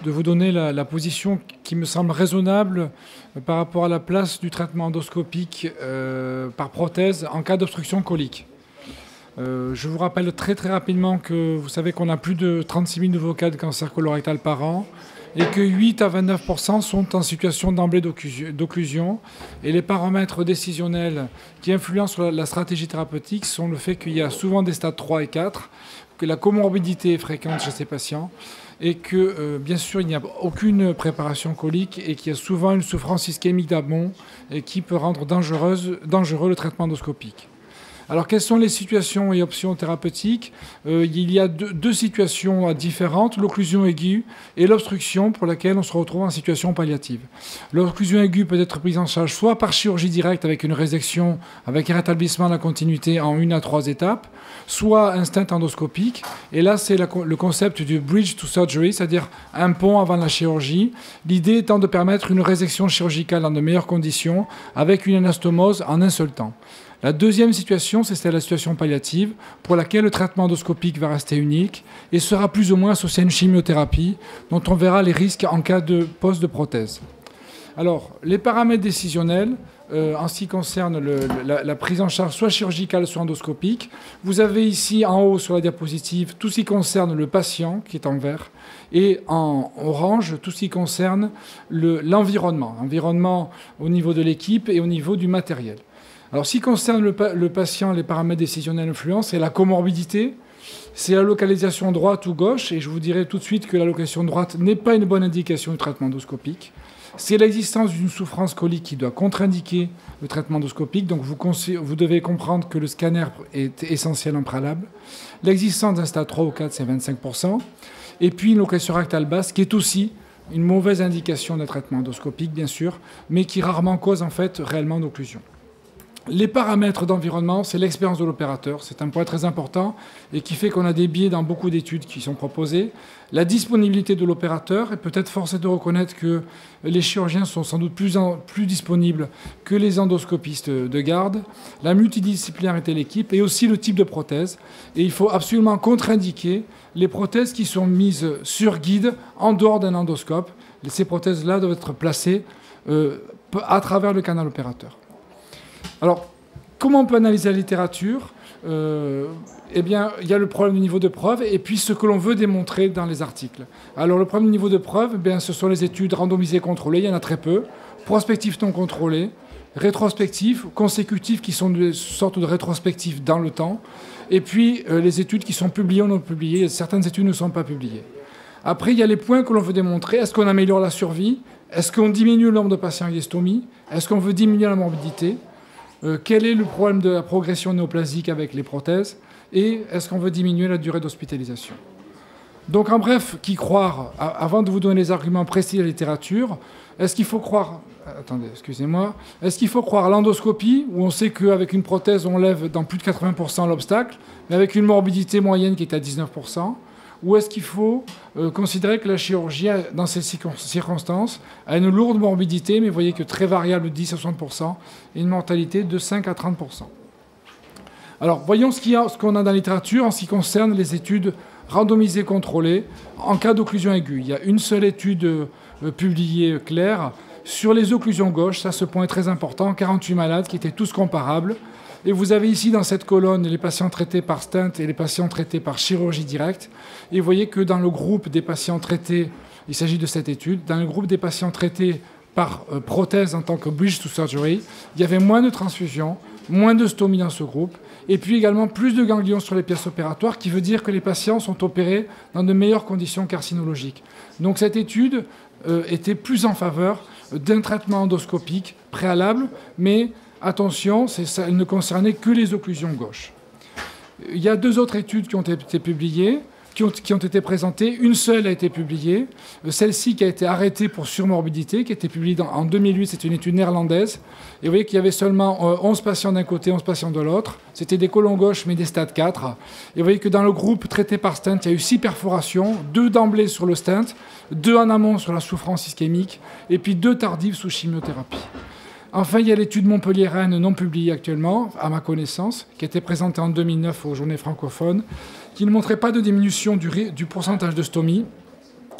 de vous donner la position qui me semble raisonnable par rapport à la place du traitement endoscopique par prothèse en cas d'obstruction colique. Je vous rappelle très rapidement que vous savez qu'on a plus de 36 000 nouveaux cas de cancer colorectal par an et que 8 à 29% sont en situation d'emblée d'occlusion. Et les paramètres décisionnels qui influencent sur la stratégie thérapeutique sont le fait qu'il y a souvent des stades 3 et 4, que la comorbidité est fréquente chez ces patients et que, bien sûr, il n'y a aucune préparation colique et qu'il y a souvent une souffrance ischémique d'amont et qui peut rendre dangereux le traitement endoscopique. Alors, quelles sont les situations et options thérapeutiques ? Il y a deux situations différentes, l'occlusion aiguë et l'obstruction pour laquelle on se retrouve en situation palliative. L'occlusion aiguë peut être prise en charge soit par chirurgie directe avec une résection, avec un rétablissement de la continuité en 1 à 3 étapes, soit un stent endoscopique. Et là, c'est le concept du bridge to surgery, c'est-à-dire un pont avant la chirurgie. L'idée étant de permettre une résection chirurgicale dans de meilleures conditions avec une anastomose en un seul temps. La deuxième situation, c'est la situation palliative, pour laquelle le traitement endoscopique va rester unique et sera plus ou moins associé à une chimiothérapie, dont on verra les risques en cas de pose de prothèse. Alors, les paramètres décisionnels, en ce qui concerne la prise en charge soit chirurgicale, soit endoscopique, vous avez ici en haut sur la diapositive tout ce qui concerne le patient, qui est en vert, et en orange, tout ce qui concerne l'environnement. Environnement au niveau de l'équipe et au niveau du matériel. Alors, ce qui concerne le patient, les paramètres décisionnels influents, c'est la comorbidité, c'est la localisation droite ou gauche, et je vous dirai tout de suite que la localisation droite n'est pas une bonne indication du traitement endoscopique. C'est l'existence d'une souffrance colique qui doit contre-indiquer le traitement endoscopique, donc vous devez comprendre que le scanner est essentiel en préalable. L'existence d'un stade 3 ou 4, c'est 25%, et puis une localisation rectale basse, qui est aussi une mauvaise indication d'un traitement endoscopique, bien sûr, mais qui rarement cause en fait réellement d'occlusion. Les paramètres d'environnement, c'est l'expérience de l'opérateur. C'est un point très important et qui fait qu'on a des biais dans beaucoup d'études qui sont proposées. La disponibilité de l'opérateur, et peut-être force est de reconnaître que les chirurgiens sont sans doute plus disponibles que les endoscopistes de garde. La multidisciplinarité de l'équipe et aussi le type de prothèse. Et il faut absolument contre-indiquer les prothèses qui sont mises sur guide en dehors d'un endoscope. Ces prothèses-là doivent être placées à travers le canal opérateur. Alors, comment on peut analyser la littérature ? Eh bien, il y a le problème du niveau de preuve et puis ce que l'on veut démontrer dans les articles. Alors, le problème du niveau de preuve, eh bien, ce sont les études randomisées contrôlées, il y en a très peu, prospectives non contrôlées, rétrospectives, consécutives qui sont des sortes de rétrospectives dans le temps, et puis les études qui sont publiées ou non publiées. Certaines études ne sont pas publiées. Après, il y a les points que l'on veut démontrer. Est-ce qu'on améliore la survie ? Est-ce qu'on diminue le nombre de patients avec des stomies ? Est-ce qu'on veut diminuer la morbidité ? Quel est le problème de la progression néoplasique avec les prothèses et est-ce qu'on veut diminuer la durée d'hospitalisation? Donc en bref, qui croire, avant de vous donner les arguments précis de la littérature, est-ce qu'il faut croire, attendez, excusez-moi, est-ce qu'il faut croire à l'endoscopie où on sait qu'avec une prothèse on lève dans plus de 80% l'obstacle, mais avec une morbidité moyenne qui est à 19%? Ou est-ce qu'il faut considérer que la chirurgie, dans ces circonstances, a une lourde morbidité, mais vous voyez que très variable de 10 à 60%, et une mortalité de 5 à 30%. Alors, voyons ce qu'on a dans la littérature en ce qui concerne les études randomisées contrôlées en cas d'occlusion aiguë. Il y a une seule étude publiée claire sur les occlusions gauches. Ça, ce point est très important. 48 malades qui étaient tous comparables. Et vous avez ici dans cette colonne les patients traités par stent et les patients traités par chirurgie directe. Et vous voyez que dans le groupe des patients traités, il s'agit de cette étude, dans le groupe des patients traités par prothèse en tant que bridge to surgery, il y avait moins de transfusions, moins de stomie dans ce groupe, et puis également plus de ganglions sur les pièces opératoires, qui veut dire que les patients sont opérés dans de meilleures conditions carcinologiques. Donc cette étude était plus en faveur d'un traitement endoscopique préalable, mais attention, elle ne concernait que les occlusions gauches. Il y a deux autres études qui ont été publiées, qui ont été présentées. Une seule a été publiée, celle-ci qui a été arrêtée pour surmorbidité, qui a été publiée en 2008, c'est une étude néerlandaise. Et vous voyez qu'il y avait seulement 11 patients d'un côté, 11 patients de l'autre. C'était des côlons gauches, mais des stades 4. Et vous voyez que dans le groupe traité par stent, il y a eu 6 perforations, 2 d'emblée sur le stent, 2 en amont sur la souffrance ischémique, et puis 2 tardives sous chimiothérapie. Enfin, il y a l'étude Montpellier-Rennes non publiée actuellement, à ma connaissance, qui a été présentée en 2009 aux Journées francophones, qui ne montrait pas de diminution du pourcentage de stomie,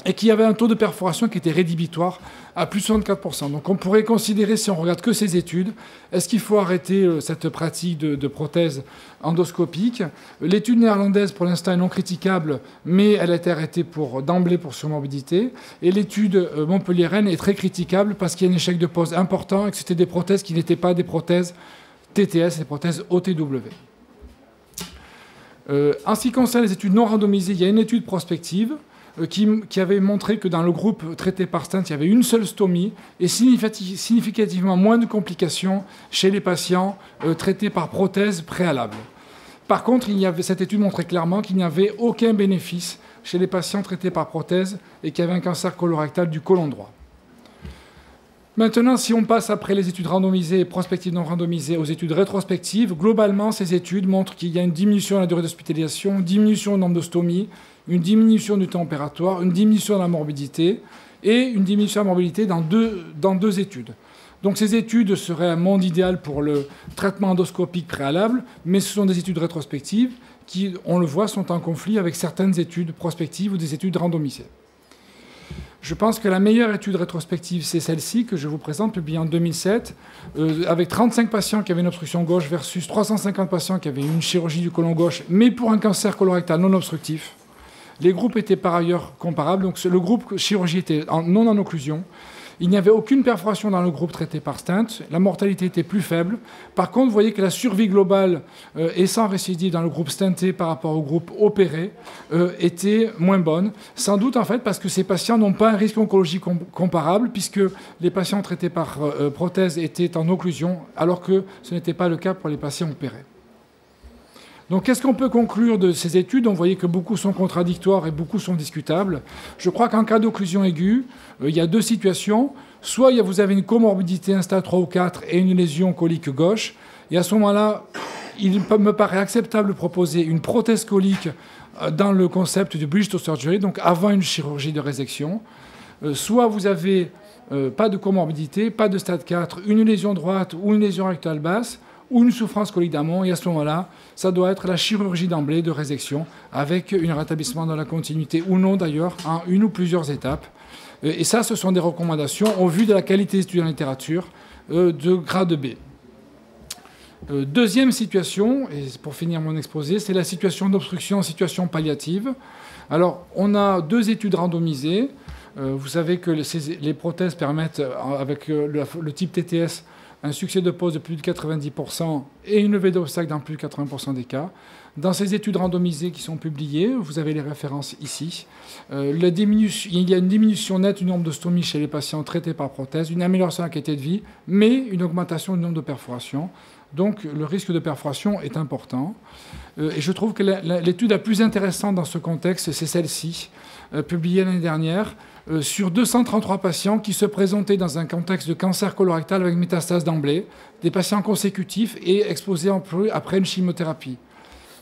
et qui avait un taux de perforation qui était rédhibitoire à plus de 64%. Donc on pourrait considérer, si on regarde que ces études, est-ce qu'il faut arrêter cette pratique de prothèse endoscopique? L'étude néerlandaise, pour l'instant, est non critiquable, mais elle a été arrêtée d'emblée pour surmorbidité. Et l'étude montpelliéraine est très critiquable parce qu'il y a un échec de pose important et que c'était des prothèses qui n'étaient pas des prothèses TTS, des prothèses OTW. En ce qui concerne les études non randomisées, il y a une étude prospective qui avait montré que dans le groupe traité par stent, il y avait une seule stomie et significativement moins de complications chez les patients traités par prothèse préalable. Par contre, cette étude montrait clairement qu'il n'y avait aucun bénéfice chez les patients traités par prothèse et qui avaient un cancer colorectal du côlon droit. Maintenant, si on passe après les études randomisées et prospectives non randomisées aux études rétrospectives, globalement, ces études montrent qu'il y a une diminution de la durée d'hospitalisation, une diminution du nombre de stomies, une diminution du temps opératoire, une diminution de la morbidité et une diminution de la morbidité dans deux études. Donc ces études seraient un monde idéal pour le traitement endoscopique préalable, mais ce sont des études rétrospectives qui, on le voit, sont en conflit avec certaines études prospectives ou des études randomisées. Je pense que la meilleure étude rétrospective, c'est celle-ci que je vous présente, publiée en 2007, avec 35 patients qui avaient une obstruction gauche versus 350 patients qui avaient une chirurgie du côlon gauche, mais pour un cancer colorectal non obstructif. Les groupes étaient par ailleurs comparables. Donc le groupe chirurgie était non en occlusion. Il n'y avait aucune perforation dans le groupe traité par stent. La mortalité était plus faible. Par contre, vous voyez que la survie globale et sans récidive dans le groupe stenté par rapport au groupe opéré était moins bonne. Sans doute, en fait, parce que ces patients n'ont pas un risque oncologique comparable, puisque les patients traités par prothèse étaient en occlusion, alors que ce n'était pas le cas pour les patients opérés. Donc, qu'est-ce qu'on peut conclure de ces études? On voyait que beaucoup sont contradictoires et beaucoup sont discutables. Je crois qu'en cas d'occlusion aiguë, il y a deux situations. Soit vous avez une comorbidité, un stade 3 ou 4 et une lésion colique gauche. Et à ce moment-là, il me paraît acceptable de proposer une prothèse colique dans le concept du bridge to surgery, donc avant une chirurgie de résection. Soit vous avez pas de comorbidité, pas de stade 4, une lésion droite ou une lésion rectale basse, ou une souffrance colique d'amont, et à ce moment-là, ça doit être la chirurgie d'emblée de résection, avec un rétablissement dans la continuité, ou non d'ailleurs, en une ou plusieurs étapes. Et ça, ce sont des recommandations au vu de la qualité des études en littérature de grade B. Deuxième situation, et pour finir mon exposé, c'est la situation d'obstruction en situation palliative. Alors, on a deux études randomisées. Vous savez que les prothèses permettent, avec le type TTS, un succès de pose de plus de 90% et une levée d'obstacles dans plus de 80% des cas. Dans ces études randomisées qui sont publiées, vous avez les références ici, il y a une diminution nette du nombre de stomies chez les patients traités par prothèse, une amélioration de la qualité de vie, mais une augmentation du nombre de perforations. Donc le risque de perforation est important. Et je trouve que l'étude la plus intéressante dans ce contexte, c'est celle-ci, publiée l'année dernière, sur 233 patients qui se présentaient dans un contexte de cancer colorectal avec métastase d'emblée, des patients consécutifs et exposés après une chimiothérapie.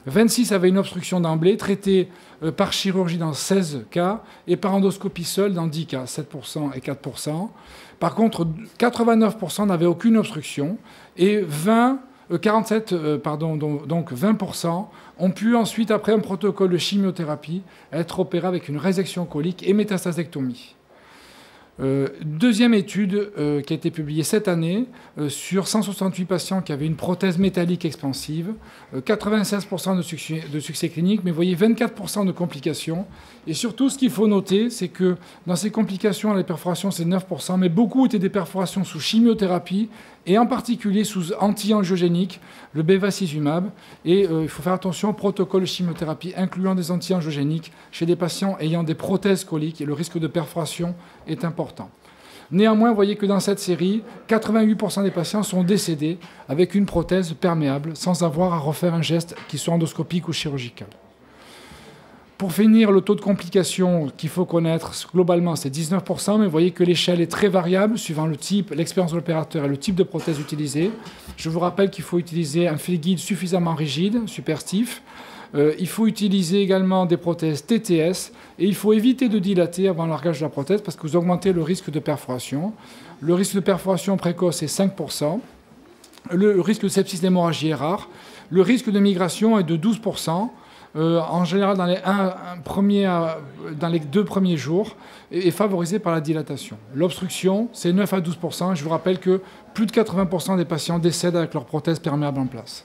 26 avaient une obstruction d'emblée, traitée par chirurgie dans 16 cas et par endoscopie seule dans 10 cas, 7% et 4%. Par contre, 89% n'avaient aucune obstruction et 20% ont pu ensuite, après un protocole de chimiothérapie, être opérés avec une résection colique et métastasectomie. Deuxième étude qui a été publiée cette année sur 168 patients qui avaient une prothèse métallique expansive, 96% de succès clinique, mais vous voyez 24% de complications. Et surtout, ce qu'il faut noter, c'est que dans ces complications, les perforations, c'est 9%, mais beaucoup étaient des perforations sous chimiothérapie, et en particulier sous anti-angiogéniques, le bevacizumab. Et il faut faire attention au protocole de chimiothérapie incluant des anti-angiogéniques chez des patients ayant des prothèses coliques, et le risque de perforation est important. Néanmoins, vous voyez que dans cette série, 88% des patients sont décédés avec une prothèse perméable, sans avoir à refaire un geste qui soit endoscopique ou chirurgical. Pour finir, le taux de complications qu'il faut connaître, globalement, c'est 19%, mais vous voyez que l'échelle est très variable suivant le type, l'expérience de l'opérateur et le type de prothèse utilisée. Je vous rappelle qu'il faut utiliser un fil guide suffisamment rigide, super stiff. Il faut utiliser également des prothèses TTS et il faut éviter de dilater avant le largage de la prothèse parce que vous augmentez le risque de perforation. Le risque de perforation précoce est 5%. Le risque de sepsis d'hémorragie est rare. Le risque de migration est de 12%. en général dans les 2 premiers jours, est favorisée par la dilatation. L'obstruction, c'est 9 à 12 %. Je vous rappelle que plus de 80 % des patients décèdent avec leur prothèse perméable en place.